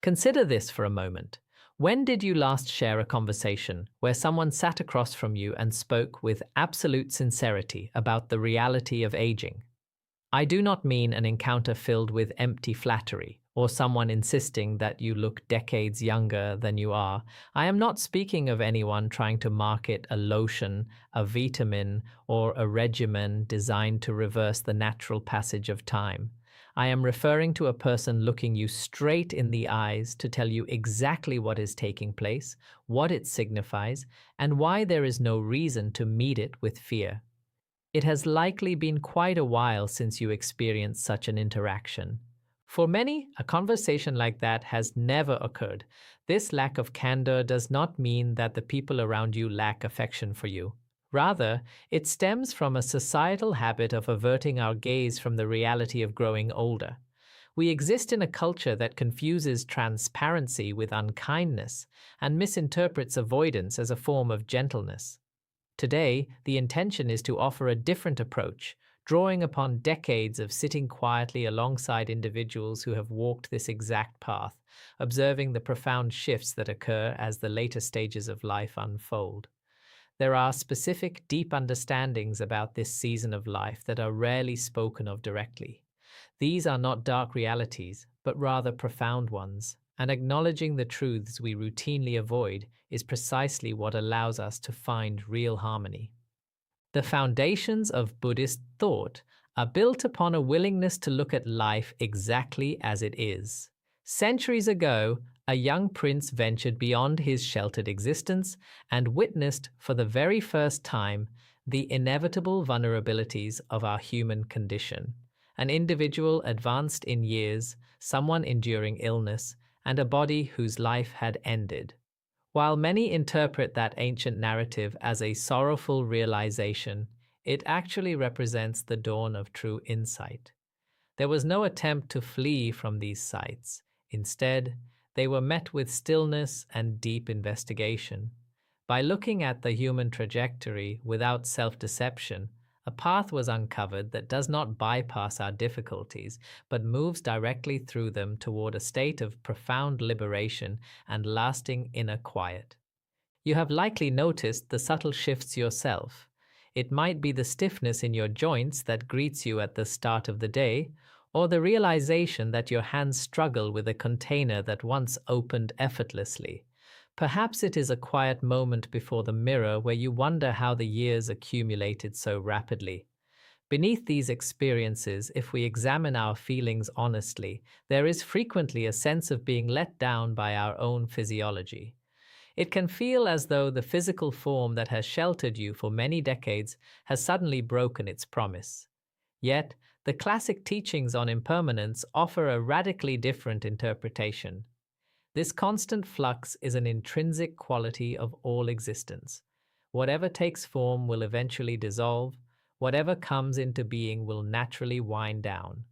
Consider this for a moment. When did you last share a conversation where someone sat across from you and spoke with absolute sincerity about the reality of aging? I do not mean an encounter filled with empty flattery or someone insisting that you look decades younger than you are. I am not speaking of anyone trying to market a lotion, a vitamin, or a regimen designed to reverse the natural passage of time. I am referring to a person looking you straight in the eyes to tell you exactly what is taking place, what it signifies, and why there is no reason to meet it with fear. It has likely been quite a while since you experienced such an interaction. For many, a conversation like that has never occurred. This lack of candor does not mean that the people around you lack affection for you. Rather, it stems from a societal habit of averting our gaze from the reality of growing older. We exist in a culture that confuses transparency with unkindness and misinterprets avoidance as a form of gentleness. Today, the intention is to offer a different approach, drawing upon decades of sitting quietly alongside individuals who have walked this exact path, observing the profound shifts that occur as the later stages of life unfold. There are specific, deep understandings about this season of life that are rarely spoken of directly. These are not dark realities, but rather profound ones, and acknowledging the truths we routinely avoid is precisely what allows us to find real harmony. The foundations of Buddhist thought are built upon a willingness to look at life exactly as it is. Centuries ago, a young prince ventured beyond his sheltered existence and witnessed for the very first time the inevitable vulnerabilities of our human condition. An individual advanced in years, someone enduring illness, and a body whose life had ended. While many interpret that ancient narrative as a sorrowful realization, it actually represents the dawn of true insight. There was no attempt to flee from these sights. Instead, they were met with stillness and deep investigation. By looking at the human trajectory without self-deception, a path was uncovered that does not bypass our difficulties, but moves directly through them toward a state of profound liberation and lasting inner quiet. You have likely noticed the subtle shifts yourself. It might be the stiffness in your joints that greets you at the start of the day, or the realization that your hands struggle with a container that once opened effortlessly. Perhaps it is a quiet moment before the mirror where you wonder how the years accumulated so rapidly. Beneath these experiences, if we examine our feelings honestly, there is frequently a sense of being let down by our own physiology. It can feel as though the physical form that has sheltered you for many decades has suddenly broken its promise. Yet, the classic teachings on impermanence offer a radically different interpretation. This constant flux is an intrinsic quality of all existence. Whatever takes form will eventually dissolve. Whatever comes into being will naturally wind down.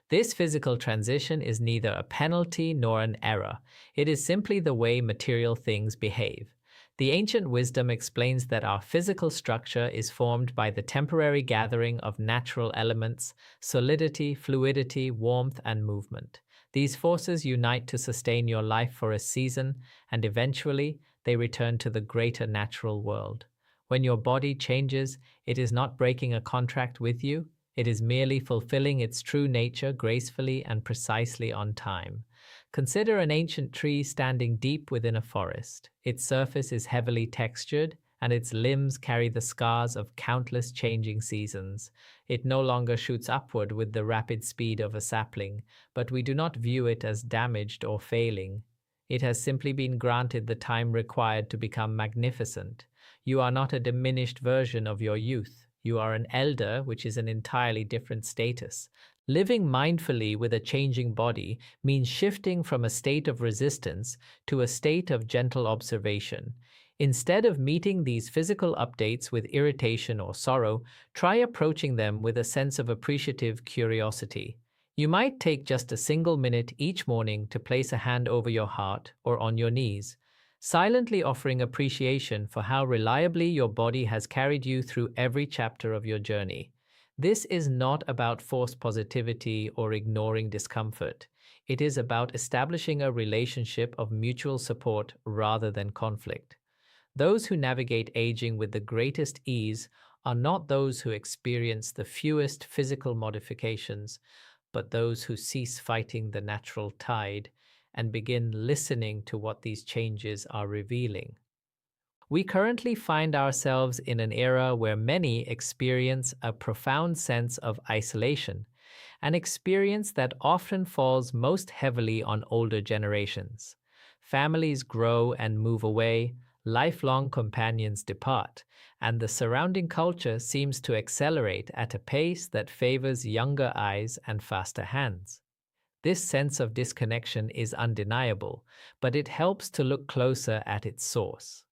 This physical transition is neither a penalty nor an error. It is simply the way material things behave. The ancient wisdom explains that our physical structure is formed by the temporary gathering of natural elements, solidity, fluidity, warmth, and movement. These forces unite to sustain your life for a season, and eventually they return to the greater natural world. When your body changes, it is not breaking a contract with you, it is merely fulfilling its true nature gracefully and precisely on time. Consider an ancient tree standing deep within a forest. Its surface is heavily textured, and its limbs carry the scars of countless changing seasons. It no longer shoots upward with the rapid speed of a sapling, but we do not view it as damaged or failing. It has simply been granted the time required to become magnificent. You are not a diminished version of your youth. You are an elder, which is an entirely different status. Living mindfully with a changing body means shifting from a state of resistance to a state of gentle observation. Instead of meeting these physical updates with irritation or sorrow, try approaching them with a sense of appreciative curiosity. You might take just a single minute each morning to place a hand over your heart or on your knees, silently offering appreciation for how reliably your body has carried you through every chapter of your journey. This is not about forced positivity or ignoring discomfort. It is about establishing a relationship of mutual support rather than conflict. Those who navigate aging with the greatest ease are not those who experience the fewest physical modifications, but those who cease fighting the natural tide and begin listening to what these changes are revealing. We currently find ourselves in an era where many experience a profound sense of isolation, an experience that often falls most heavily on older generations. Families grow and move away, lifelong companions depart, and the surrounding culture seems to accelerate at a pace that favors younger eyes and faster hands. This sense of disconnection is undeniable, but it helps to look closer at its source.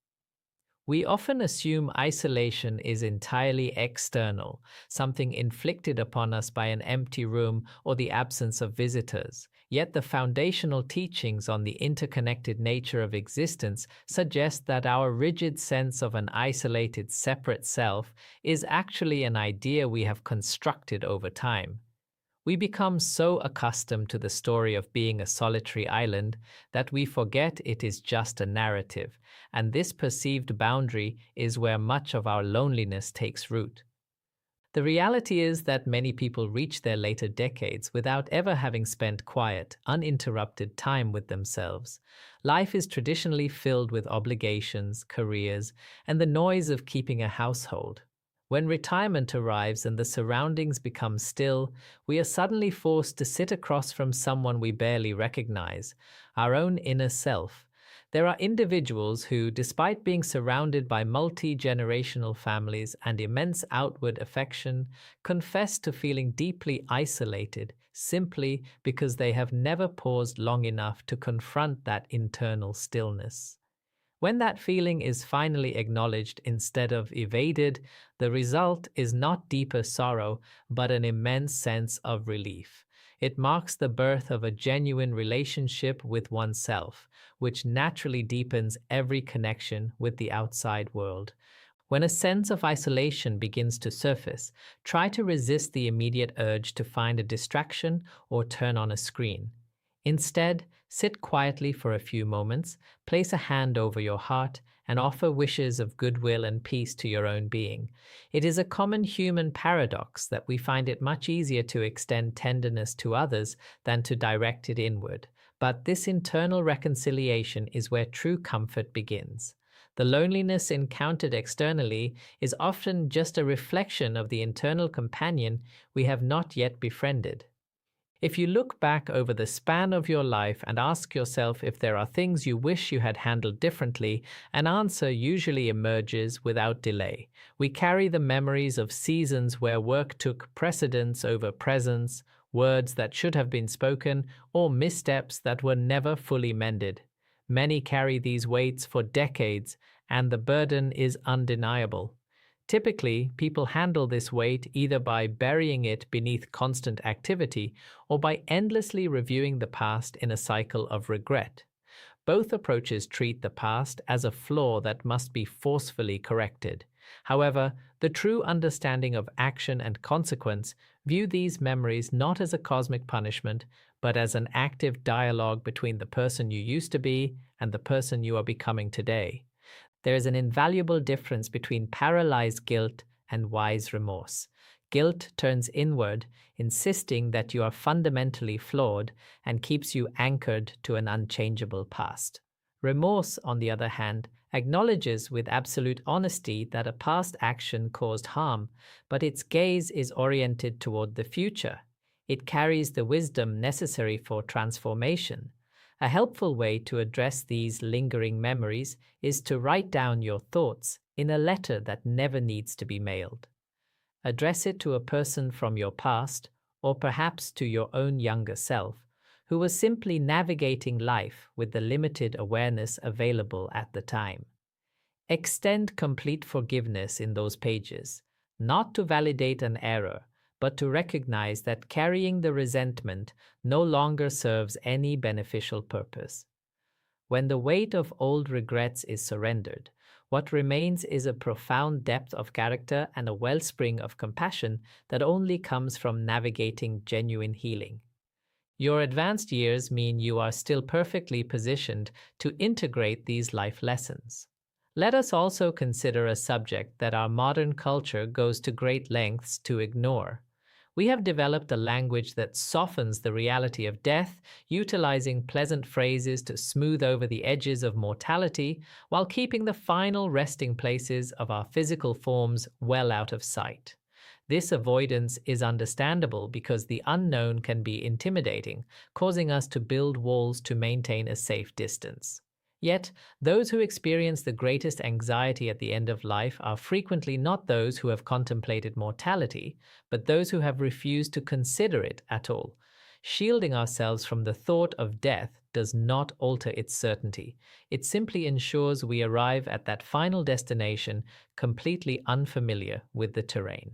We often assume isolation is entirely external, something inflicted upon us by an empty room or the absence of visitors. Yet the foundational teachings on the interconnected nature of existence suggest that our rigid sense of an isolated, separate self is actually an idea we have constructed over time. We become so accustomed to the story of being a solitary island that we forget it is just a narrative, and this perceived boundary is where much of our loneliness takes root. The reality is that many people reach their later decades without ever having spent quiet, uninterrupted time with themselves. Life is traditionally filled with obligations, careers, and the noise of keeping a household. When retirement arrives and the surroundings become still, we are suddenly forced to sit across from someone we barely recognize, our own inner self. There are individuals who, despite being surrounded by multi-generational families and immense outward affection, confess to feeling deeply isolated simply because they have never paused long enough to confront that internal stillness. When that feeling is finally acknowledged instead of evaded, the result is not deeper sorrow, but an immense sense of relief. It marks the birth of a genuine relationship with oneself, which naturally deepens every connection with the outside world. When a sense of isolation begins to surface, try to resist the immediate urge to find a distraction or turn on a screen. Instead, sit quietly for a few moments, place a hand over your heart, and offer wishes of goodwill and peace to your own being. It is a common human paradox that we find it much easier to extend tenderness to others than to direct it inward. But this internal reconciliation is where true comfort begins. The loneliness encountered externally is often just a reflection of the internal companion we have not yet befriended. If you look back over the span of your life and ask yourself if there are things you wish you had handled differently, an answer usually emerges without delay. We carry the memories of seasons where work took precedence over presence, words that should have been spoken, or missteps that were never fully mended. Many carry these weights for decades, and the burden is undeniable. Typically, people handle this weight either by burying it beneath constant activity or by endlessly reviewing the past in a cycle of regret. Both approaches treat the past as a flaw that must be forcefully corrected. However, the true understanding of action and consequence view these memories not as a cosmic punishment, but as an active dialogue between the person you used to be and the person you are becoming today. There is an invaluable difference between paralyzed guilt and wise remorse. Guilt turns inward, insisting that you are fundamentally flawed and keeps you anchored to an unchangeable past. Remorse, on the other hand, acknowledges with absolute honesty that a past action caused harm, but its gaze is oriented toward the future. It carries the wisdom necessary for transformation. A helpful way to address these lingering memories is to write down your thoughts in a letter that never needs to be mailed. Address it to a person from your past, or perhaps to your own younger self, who was simply navigating life with the limited awareness available at the time. Extend complete forgiveness in those pages, not to validate an error, but to recognize that carrying the resentment no longer serves any beneficial purpose. When the weight of old regrets is surrendered, what remains is a profound depth of character and a wellspring of compassion that only comes from navigating genuine healing. Your advanced years mean you are still perfectly positioned to integrate these life lessons. Let us also consider a subject that our modern culture goes to great lengths to ignore. We have developed a language that softens the reality of death, utilizing pleasant phrases to smooth over the edges of mortality while keeping the final resting places of our physical forms well out of sight. This avoidance is understandable because the unknown can be intimidating, causing us to build walls to maintain a safe distance. Yet, those who experience the greatest anxiety at the end of life are frequently not those who have contemplated mortality, but those who have refused to consider it at all. Shielding ourselves from the thought of death does not alter its certainty. It simply ensures we arrive at that final destination completely unfamiliar with the terrain.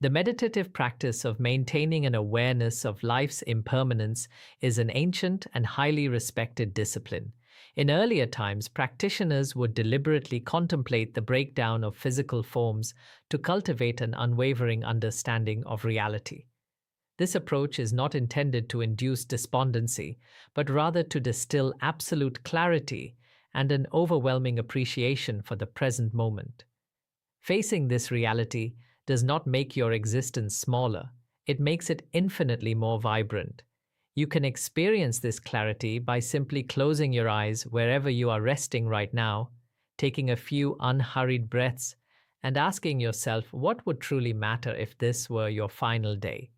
The meditative practice of maintaining an awareness of life's impermanence is an ancient and highly respected discipline. In earlier times, practitioners would deliberately contemplate the breakdown of physical forms to cultivate an unwavering understanding of reality. This approach is not intended to induce despondency, but rather to distill absolute clarity and an overwhelming appreciation for the present moment. Facing this reality does not make your existence smaller, it makes it infinitely more vibrant. You can experience this clarity by simply closing your eyes wherever you are resting right now, taking a few unhurried breaths, and asking yourself what would truly matter if this were your final day.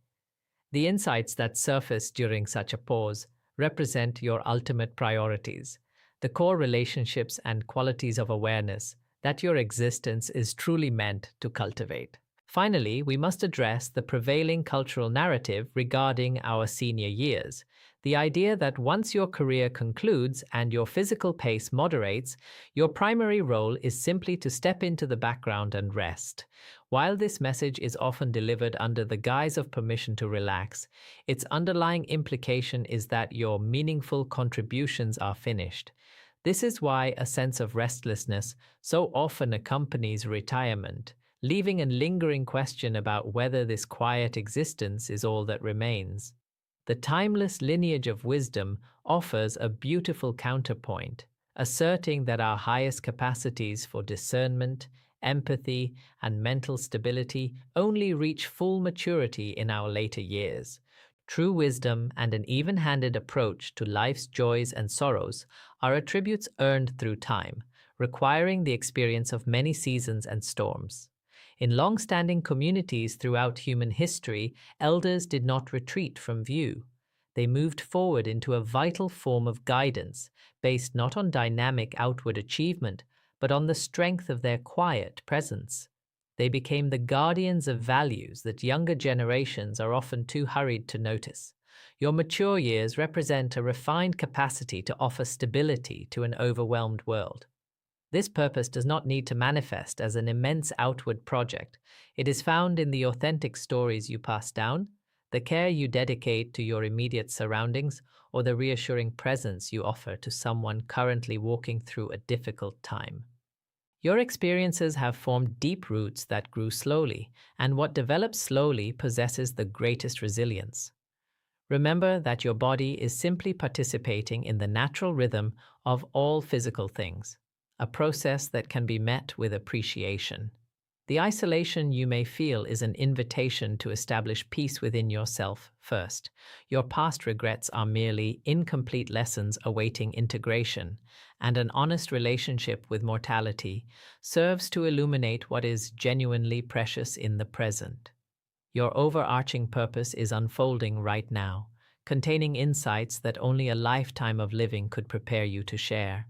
The insights that surface during such a pause represent your ultimate priorities, the core relationships and qualities of awareness that your existence is truly meant to cultivate. Finally, we must address the prevailing cultural narrative regarding our senior years. The idea that once your career concludes and your physical pace moderates, your primary role is simply to step into the background and rest. While this message is often delivered under the guise of permission to relax, its underlying implication is that your meaningful contributions are finished. This is why a sense of restlessness so often accompanies retirement, leaving a lingering question about whether this quiet existence is all that remains. The timeless lineage of wisdom offers a beautiful counterpoint, asserting that our highest capacities for discernment, empathy, and mental stability only reach full maturity in our later years. True wisdom and an even-handed approach to life's joys and sorrows are attributes earned through time, requiring the experience of many seasons and storms. In long-standing communities throughout human history, elders did not retreat from view. They moved forward into a vital form of guidance, based not on dynamic outward achievement, but on the strength of their quiet presence. They became the guardians of values that younger generations are often too hurried to notice. Your mature years represent a refined capacity to offer stability to an overwhelmed world. This purpose does not need to manifest as an immense outward project. It is found in the authentic stories you pass down, the care you dedicate to your immediate surroundings, or the reassuring presence you offer to someone currently walking through a difficult time. Your experiences have formed deep roots that grew slowly, and what develops slowly possesses the greatest resilience. Remember that your body is simply participating in the natural rhythm of all physical things, a process that can be met with appreciation. The isolation you may feel is an invitation to establish peace within yourself first. Your past regrets are merely incomplete lessons awaiting integration, and an honest relationship with mortality serves to illuminate what is genuinely precious in the present. Your overarching purpose is unfolding right now, containing insights that only a lifetime of living could prepare you to share.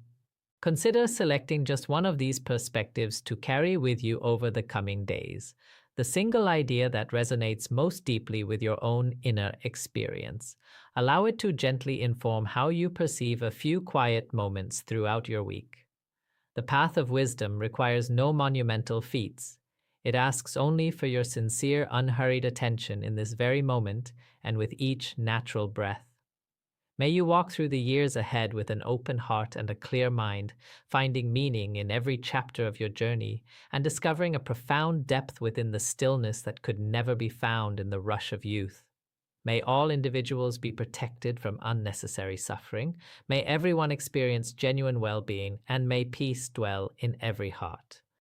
Consider selecting just one of these perspectives to carry with you over the coming days, the single idea that resonates most deeply with your own inner experience. Allow it to gently inform how you perceive a few quiet moments throughout your week. The path of wisdom requires no monumental feats. It asks only for your sincere, unhurried attention in this very moment and with each natural breath. May you walk through the years ahead with an open heart and a clear mind, finding meaning in every chapter of your journey and discovering a profound depth within the stillness that could never be found in the rush of youth. May all individuals be protected from unnecessary suffering. May everyone experience genuine well-being, and may peace dwell in every heart.